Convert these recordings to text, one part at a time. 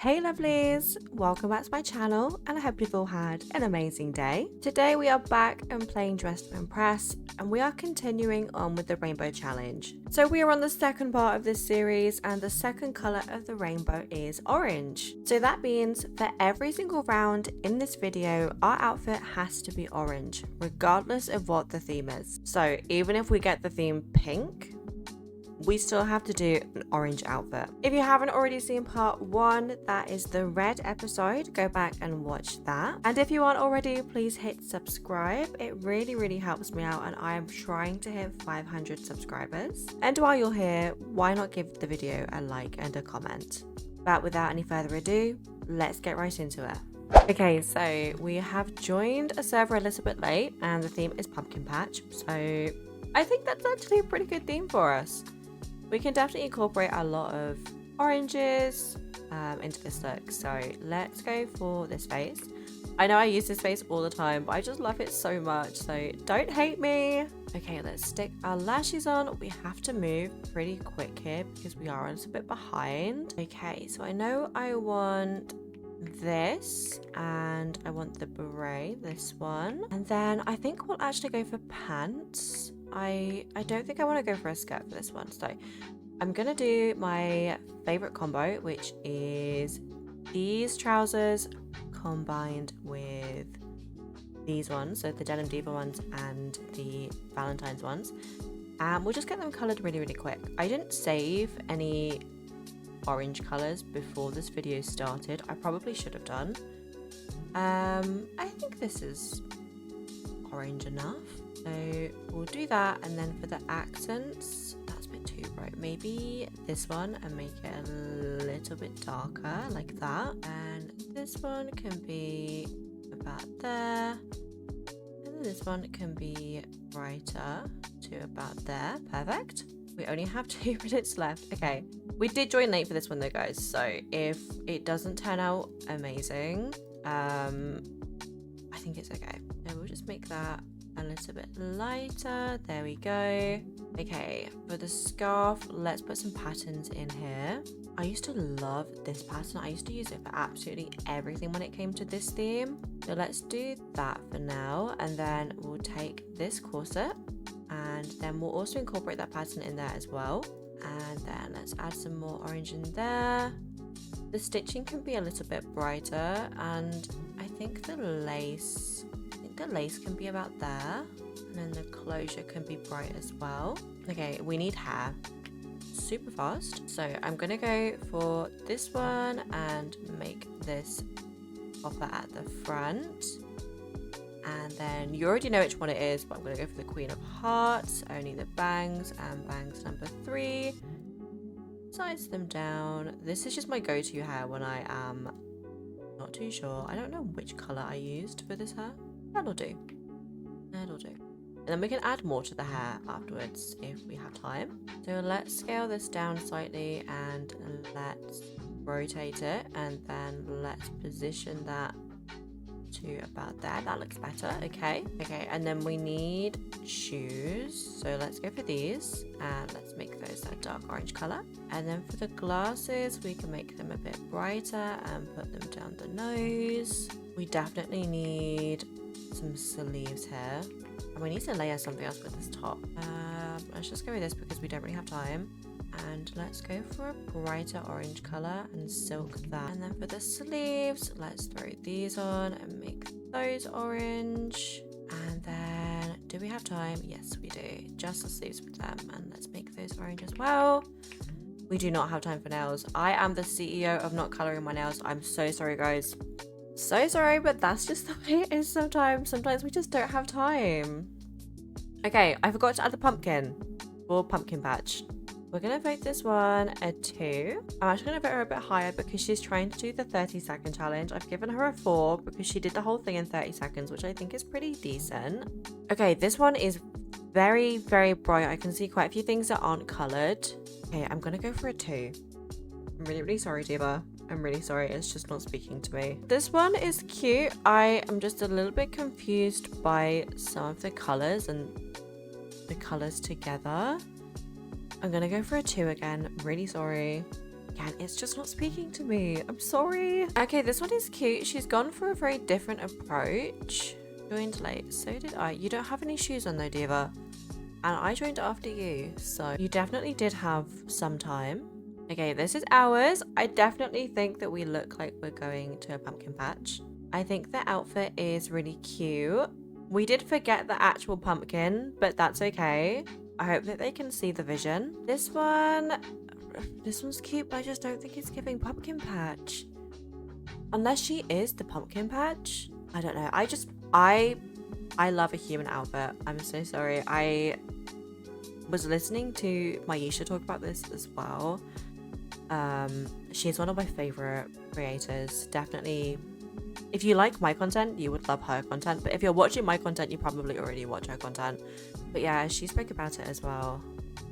Hey lovelies, welcome back to my channel and I hope you've all had an amazing day. Today we are back and playing Dress to Impress and we are continuing on with the rainbow challenge. So we are on the second part of this series and the second colour of the rainbow is orange. So that means for every single round in this video our outfit has to be orange regardless of what the theme is. So even if we get the theme pink, we still have to do an orange outfit. If you haven't already seen part 1, that is the red episode, go back and watch that. And if you aren't already, please hit subscribe. It really helps me out and I am trying to hit 500 subscribers. And while you're here, why not give the video a like and a comment? But without any further ado, let's get right into it. Okay, so we have joined a server a little bit late and the theme is pumpkin patch. So I think that's actually a pretty good theme for us. We can definitely incorporate a lot of oranges into this look. So let's go for this face. I know I use this face all the time, but I just love it so much. So don't hate me. Okay, let's stick our lashes on. We have to move pretty quick here because we are a little bit behind. Okay, so I know I want this and I want the beret, this one. And then I think we'll actually go for pants. I don't think I want to go for a skirt for this one, so I'm gonna do my favorite combo, which is these trousers combined with these ones, so the Denim Diva ones and the Valentine's ones. We'll just get them colored really quick. I didn't save any orange colors before this video started. I probably should have done. I think this is orange enough. So we'll do that, and then for the accents, that's a bit too bright. Maybe this one and make it a little bit darker, like that. And this one can be about there. And then this one can be brighter to about there. Perfect. We only have 2 minutes left. Okay. We did join late for this one though, guys. So if it doesn't turn out amazing, I think it's okay. So we'll just make that a little bit lighter. There we go. Okay, for the scarf, let's put some patterns in here. I used to love this pattern. I used to use it for absolutely everything when it came to this theme. So let's do that for now, and then we'll take this corset and then we'll also incorporate that pattern in there as well. And then let's add some more orange in there. The stitching can be a little bit brighter, and I think the lace can be about there, and then the closure can be bright as well. Okay, we need hair super fast, so I'm gonna go for this one and make this popper at the front, and then you already know which one it is, but I'm gonna go for the Queen of Hearts, only the bangs, and bangs number 3. Size them down. This is just my go-to hair when I am not too sure. I don't know which color I used for this hair. That'll do. That'll do. And then we can add more to the hair afterwards if we have time. So let's scale this down slightly and let's rotate it, and then let's position that to about there. That looks better. Okay, and then we need shoes, so let's go for these and let's make those that dark orange color. And then for the glasses, we can make them a bit brighter and put them down the nose. We definitely need some sleeves here, and we need to layer something else with this top. Let's just go with this because we don't really have time. And let's go for a brighter orange color and silk that. And then for the sleeves, let's throw these on and make those orange. And then, do we have time? Yes, we do. Just the sleeves with them, and let's make those orange as well. We do not have time for nails. I am the CEO of not coloring my nails. I'm so sorry, guys. So sorry, but that's just the way it is sometimes. Sometimes we just don't have time. Okay, I forgot to add the pumpkin for pumpkin patch. We're going to vote this one a 2. I'm actually going to vote her a bit higher because she's trying to do the 30-second challenge. I've given her a 4 because she did the whole thing in 30 seconds, which I think is pretty decent. Okay, this one is very bright. I can see quite a few things that aren't coloured. Okay, I'm going to go for a 2. I'm really sorry, Diva. I'm really sorry. It's just not speaking to me. This one is cute. I am just a little bit confused by some of the colours and the colours together. I'm gonna go for a 2 again. Really sorry. Again, it's just not speaking to me. I'm sorry. Okay, this one is cute. She's gone for a very different approach. Joined late. So did I. You don't have any shoes on though, Diva. And I joined after you. So you definitely did have some time. Okay, this is ours. I definitely think that we look like we're going to a pumpkin patch. I think the outfit is really cute. We did forget the actual pumpkin, but that's okay. I hope that they can see the vision. This one's cute, but I just don't think it's giving pumpkin patch. Unless she is the pumpkin patch. I don't know. I love a human outfit. I'm so sorry. I was listening to Maisha talk about this as well. She's one of my favorite creators. Definitely. If you like my content, you would love her content. But if you're watching my content, you probably already watch her content. But yeah, she spoke about it as well.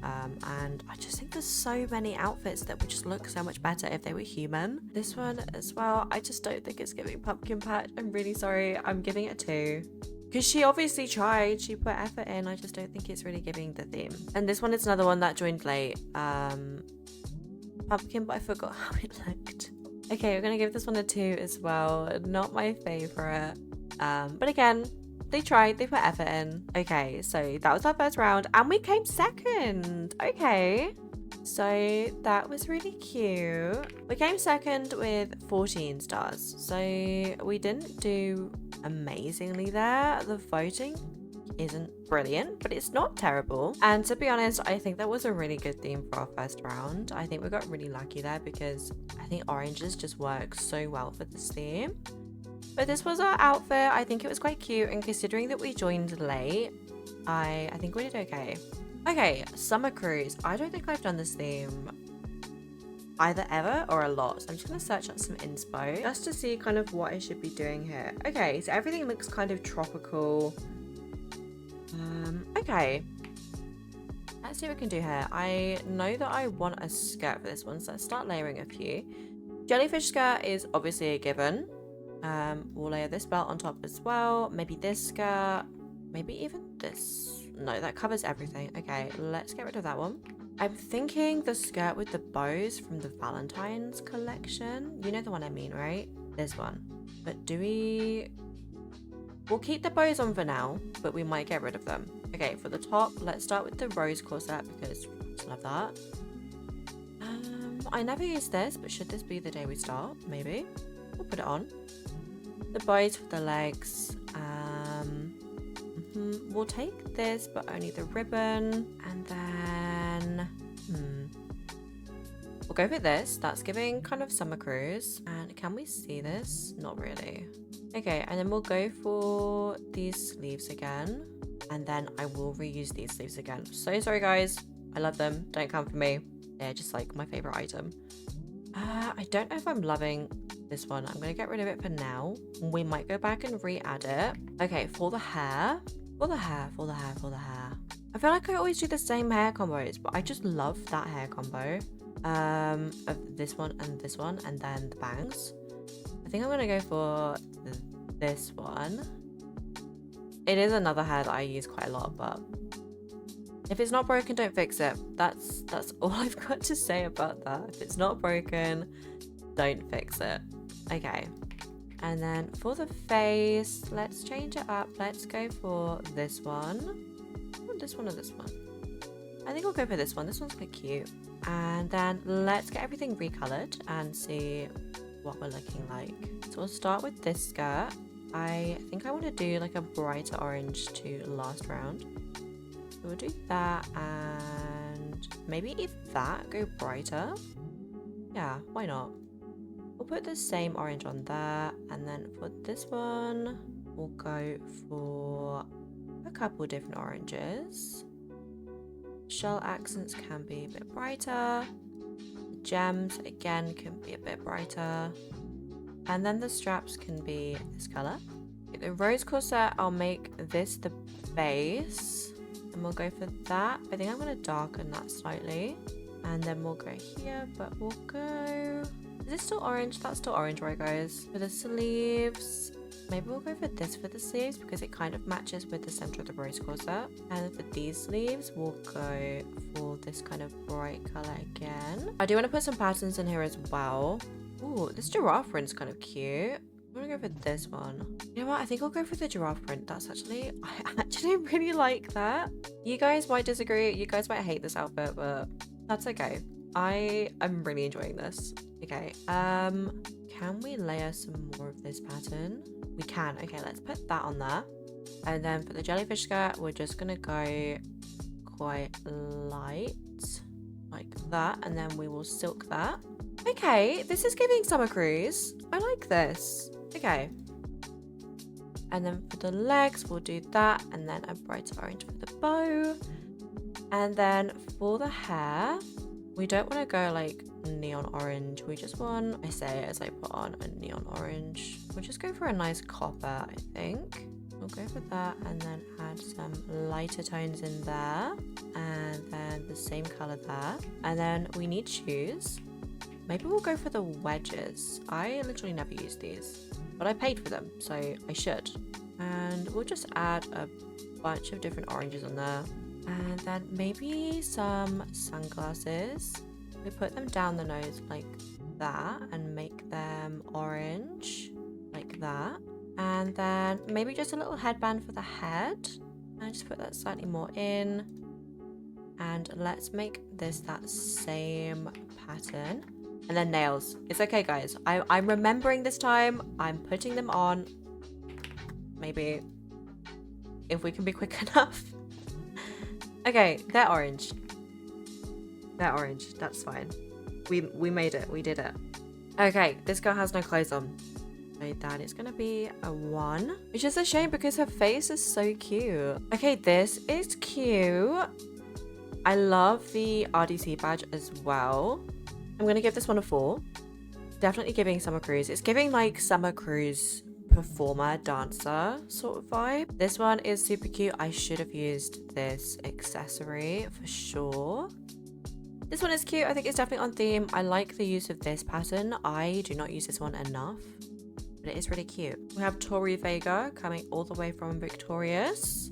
And I just think there's so many outfits that would just look so much better if they were human. This one as well, I just don't think it's giving pumpkin patch. I'm really sorry. I'm giving it a 2. Because she obviously tried. She put effort in. I just don't think it's really giving the theme. And this one is another one that joined late. Pumpkin, but I forgot how it looked. Okay, we're gonna give this one a 2 as well. Not my favorite. But again, they tried, they put effort in. Okay, so that was our first round and we came second. Okay, so that was really cute. We came second with 14 stars. So we didn't do amazingly there. The voting isn't brilliant, but it's not terrible. And to be honest, I think that was a really good theme for our first round. I think we got really lucky there because I think oranges just work so well for this theme. But this was our outfit. I think it was quite cute, and considering that we joined late, I think we did okay. Okay, summer cruise. I don't think I've done this theme either ever or a lot, so I'm just gonna search up some inspo just to see kind of what I should be doing here. Okay, so everything looks kind of tropical. Okay, let's see what we can do here. I know that I want a skirt for this one, so let's start layering a few. Jellyfish skirt is obviously a given. We'll layer this belt on top as well. Maybe this skirt, maybe even this. No, that covers everything. Okay, let's get rid of that one. I'm thinking the skirt with the bows from the Valentine's collection. You know the one I mean, right? This one. But we'll keep the bows on for now, but we might get rid of them. Okay, for the top, let's start with the rose corset because I just love that. I never use this, but should this be the day we start? Maybe. We'll put it on. The bows for the legs. We'll take this, but only the ribbon. And then... we'll go for this. That's giving kind of summer cruise. And can we see this? Not really. Okay, and then we'll go for these sleeves again. And then I will reuse these sleeves again. So sorry, guys. I love them. Don't come for me. They're just like my favorite item. I don't know if I'm loving this one. I'm going to get rid of it for now. We might go back and re-add it. Okay, for the hair. For the hair. I feel like I always do the same hair combos, but I just love that hair combo. Of this one, and then the bangs. I think I'm going to go for this one. It is another hair that I use quite a lot, but if it's not broken, don't fix it. That's all I've got to say about that. If it's not broken, don't fix it. Okay. And then for the face, let's change it up. Let's go for this one. Oh, this one or this one? I think we'll go for this one. This one's quite cute. And then let's get everything recolored and see what we're looking like. So we'll start with this skirt. I think I want to do like a brighter orange to last round. So we'll do that, and maybe if that go brighter. Yeah, why not? We'll put the same orange on there, and then for this one, we'll go for a couple different oranges. Shell accents can be a bit brighter. The gems, again, can be a bit brighter. And then the straps can be this color. The rose corset, I'll make this the base. And we'll go for that. I think I'm going to darken that slightly. And then we'll go here, but we'll go... Is this still orange? That's still orange, right, guys? For the sleeves, Maybe we'll go for this for the sleeves because it kind of matches with the center of the rose corset. And for these sleeves, we'll go for this kind of bright color again. I do want to put some patterns in here as well. Ooh, this giraffe print's kind of cute. I'm gonna go for this one. You know what? I think I'll go for the giraffe print. I actually really like that. You guys might disagree. You guys might hate this outfit, but that's okay. I'm really enjoying this. Okay. Can we layer some more of this pattern? We can. Okay, let's put that on there. And then for the jellyfish skirt, we're just gonna go quite light, like that, and then we will silk that. Okay, this is giving summer cruise. I like this. Okay. And then for the legs, we'll do that, and then a brighter orange for the bow. And then for the hair, we don't want to go like neon orange. We just want, I say it as I put on a neon orange. We'll just go for a nice copper, I think. We'll go for that and then add some lighter tones in there. And then the same color there. And then we need shoes. Maybe we'll go for the wedges. I literally never use these, but I paid for them, so I should. And we'll just add a bunch of different oranges on there. And then maybe some sunglasses. We put them down the nose like that and make them orange like that. And then maybe just a little headband for the head. And just put that slightly more in. And let's make this that same pattern. And then nails. It's okay, guys. I'm remembering this time. I'm putting them on. Maybe if we can be quick enough. Okay, they're orange. They're orange. That's fine. We made it. We did it. Okay, this girl has no clothes on. So that is going to be a 1. Which is a shame because her face is so cute. Okay, this is cute. I love the RDC badge as well. I'm going to give this one a 4. Definitely giving Summer Cruise. It's giving like Summer Cruise performer, dancer sort of vibe. This one is super cute. I should have used this accessory for sure. This one is cute. I think it's definitely on theme. I like the use of this pattern. I do not use this one enough, but it is really cute. We have Tori Vega coming all the way from Victorious.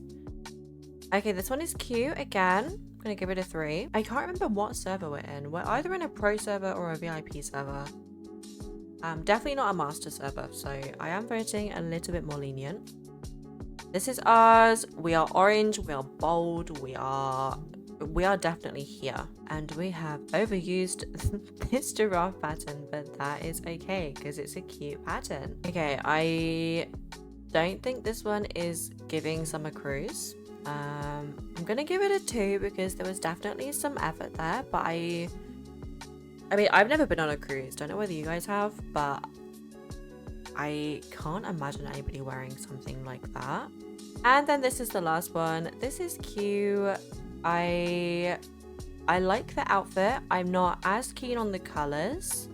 Okay, this one is cute again. I'm gonna give it a 3. I can't remember what server we're in. We're either in a pro server or a VIP server. Definitely not a master server, so I am voting a little bit more lenient. This is ours. We are orange. We are bold. We are definitely here. And we have overused this giraffe pattern, but that is okay because it's a cute pattern. Okay, I don't think this one is giving Summer Cruise. I'm gonna give it a 2 because there was definitely some effort there, but I mean, I've never been on a cruise. Don't know whether you guys have, but I can't imagine anybody wearing something like that. And then this is the last one. This is cute. I like the outfit. I'm not as keen on the colors,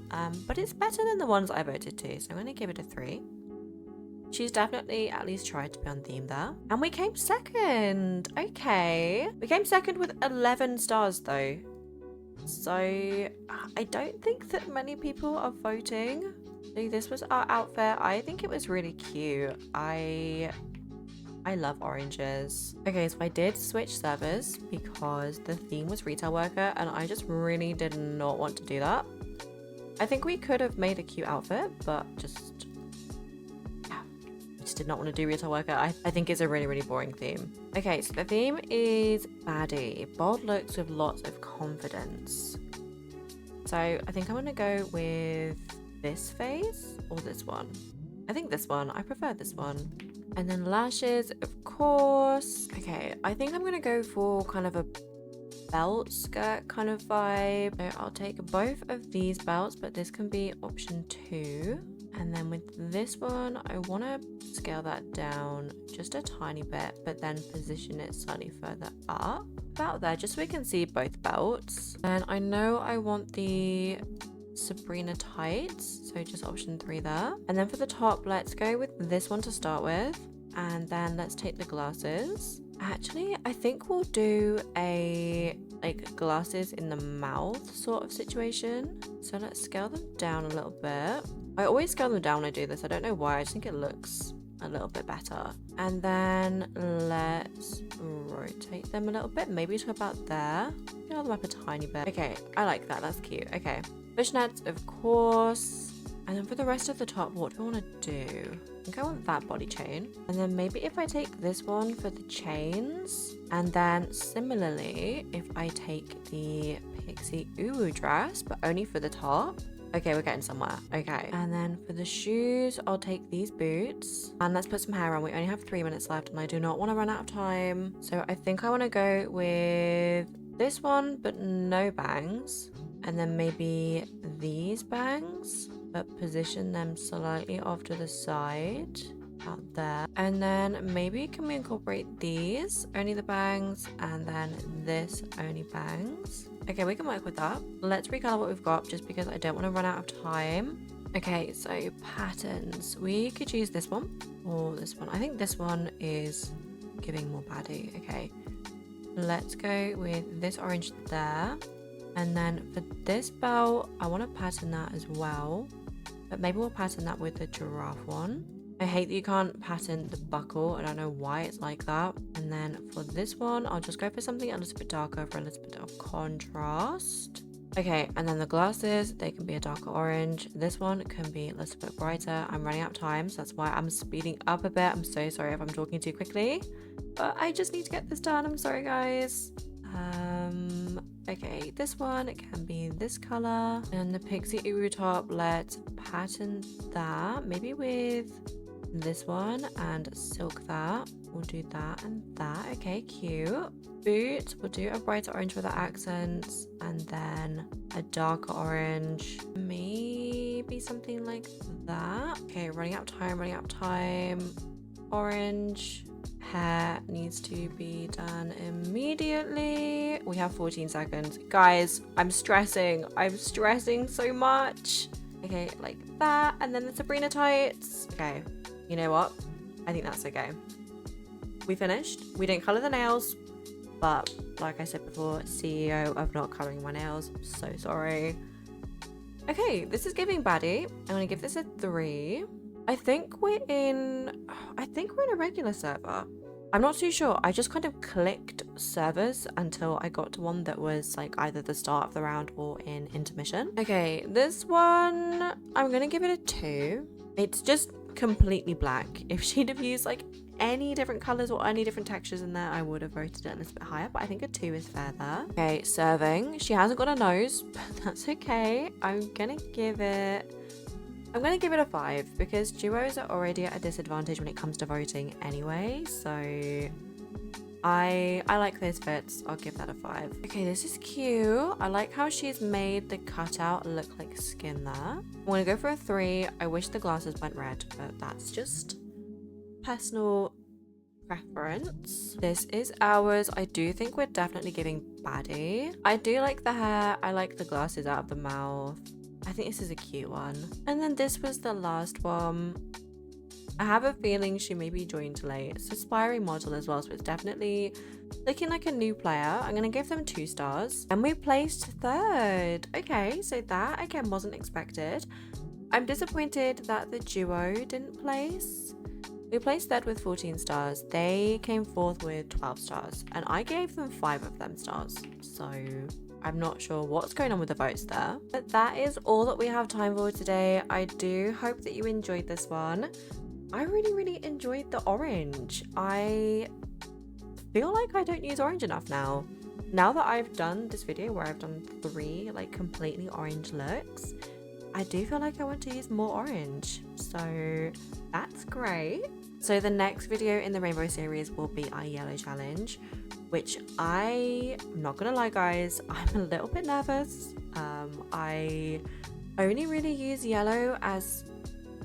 but it's better than the ones I voted to, so I'm gonna give it a 3. She's definitely at least tried to be on theme there. And we came second. Okay. We came second with 11 stars though. So I don't think that many people are voting. So this was our outfit. I think it was really cute. I love oranges. Okay, so I did switch servers because the theme was retail worker and I just really did not want to do that. I think we could have made a cute outfit, but just did not want to do retail worker. I think it's a really, really boring theme. Okay, so the theme is Baddie. Bold looks with lots of confidence. So I think I'm going to go with this face or this one. I think this one. I prefer this one. And then lashes, of course. Okay, I think I'm going to go for kind of a belt skirt kind of vibe. So I'll take both of these belts, but this can be option 2. And then with this one, I want to scale that down just a tiny bit, but then position it slightly further up. About there, just so we can see both belts. And I know I want the Sabrina tights, so just option 3 there. And then for the top, let's go with this one to start with. And then let's take the glasses. Actually, I think we'll do a like glasses in the mouth sort of situation. So let's scale them down a little bit. I always scale them down when I do this. I don't know why. I just think it looks a little bit better. And then let's rotate them a little bit, maybe to about there. Fill them up a tiny bit. Okay, I like that. That's cute. Okay, fishnets, of course. And then for the rest of the top, what do I want to do? I think I want that body chain. And then maybe if I take this one for the chains, and then similarly, if I take the pixie uwu dress, but only for the top. Okay, we're getting somewhere. Okay. And then for the shoes, I'll take these boots. And let's put some hair on. We only have 3 minutes left, and I do not want to run out of time. So I think I want to go with this one, but no bangs. And then maybe these bangs, but position them slightly off to the side. Out there. And then maybe can we incorporate these, only the bangs, and then this only bangs. Okay, we can work with that. Let's recolor what we've got just because I don't want to run out of time. Okay, so patterns. We could use this one or this one. I think this one is giving more baddie. Okay, let's go with this orange there. And then for this belt, I want to pattern that as well, but maybe we'll pattern that with the giraffe one. I hate that you can't pattern the buckle. I don't know why it's like that. And then for this one, I'll just go for something a little bit darker for a little bit of contrast. Okay, and then the glasses, they can be a darker orange. This one can be a little bit brighter. I'm running out of time, so that's why I'm speeding up a bit. I'm so sorry if I'm talking too quickly, but I just need to get this done. I'm sorry, guys. Okay, this one, it can be this color. And the pixie uwu top, let's pattern that. Maybe with this one and silk that. We'll do that and that. Okay, cute. Boot, we'll do a brighter orange for the accents, and then a darker orange, maybe something like that. Okay, running out of time. Orange. Hair needs to be done immediately. We have 14 seconds. Guys, I'm stressing so much. Okay, like that. And then the Sabrina tights. Okay, you know what? I think that's okay. We finished. We didn't color the nails, but like I said before, CEO of not coloring my nails. I'm so sorry. Okay, this is giving baddie. I'm gonna give this a 3. I think we're in a regular server. I'm not too sure. I just kind of clicked servers until I got to one that was like either the start of the round or in intermission. Okay, this one, I'm gonna give it a 2. It's just completely black. If she'd have used like any different colors or any different textures in there, I would have voted it a little bit higher, but I think a 2 is fair there. Okay, serving. She hasn't got a nose, but that's okay. I'm gonna give it a 5 because duos are already at a disadvantage when it comes to voting anyway, so I like those fits. I'll give that a 5. Okay, this is cute. I like how she's made the cutout look like skin there. I'm gonna go for a 3. I wish the glasses went red, but that's just personal preference. This is ours. I do think we're definitely giving baddie. I do like the hair. I like the glasses out of the mouth. I think this is a cute one. And then this was the last one. I have a feeling she maybe joined late. It's aspiring model as well, so it's definitely looking like a new player. I'm gonna give them 2 stars. And we placed 3rd. Okay, so that again wasn't expected. I'm disappointed that the duo didn't place. We placed 3rd with 14 stars. They came 4th with 12 stars. And I gave them 5 of them stars. So I'm not sure what's going on with the votes there. But that is all that we have time for today. I do hope that you enjoyed this one. I really enjoyed the orange. I feel like I don't use orange enough now. Now that I've done this video where I've done 3 like completely orange looks, I do feel like I want to use more orange. So that's great. So the next video in the rainbow series will be our yellow challenge, which I'm not gonna lie guys, I'm a little bit nervous. I only really use yellow as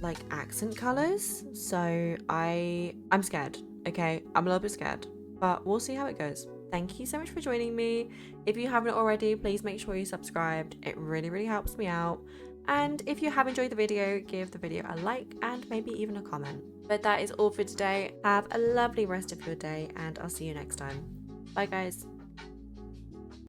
like accent colors, so I'm scared. Okay, I'm a little bit scared, but we'll see how it goes. Thank you so much for joining me. If you haven't already, please make sure you subscribed. It really helps me out. And if you have enjoyed the video, give the video a like and maybe even a comment. But that is all for today. Have a lovely rest of your day and I'll see you next time. Bye guys.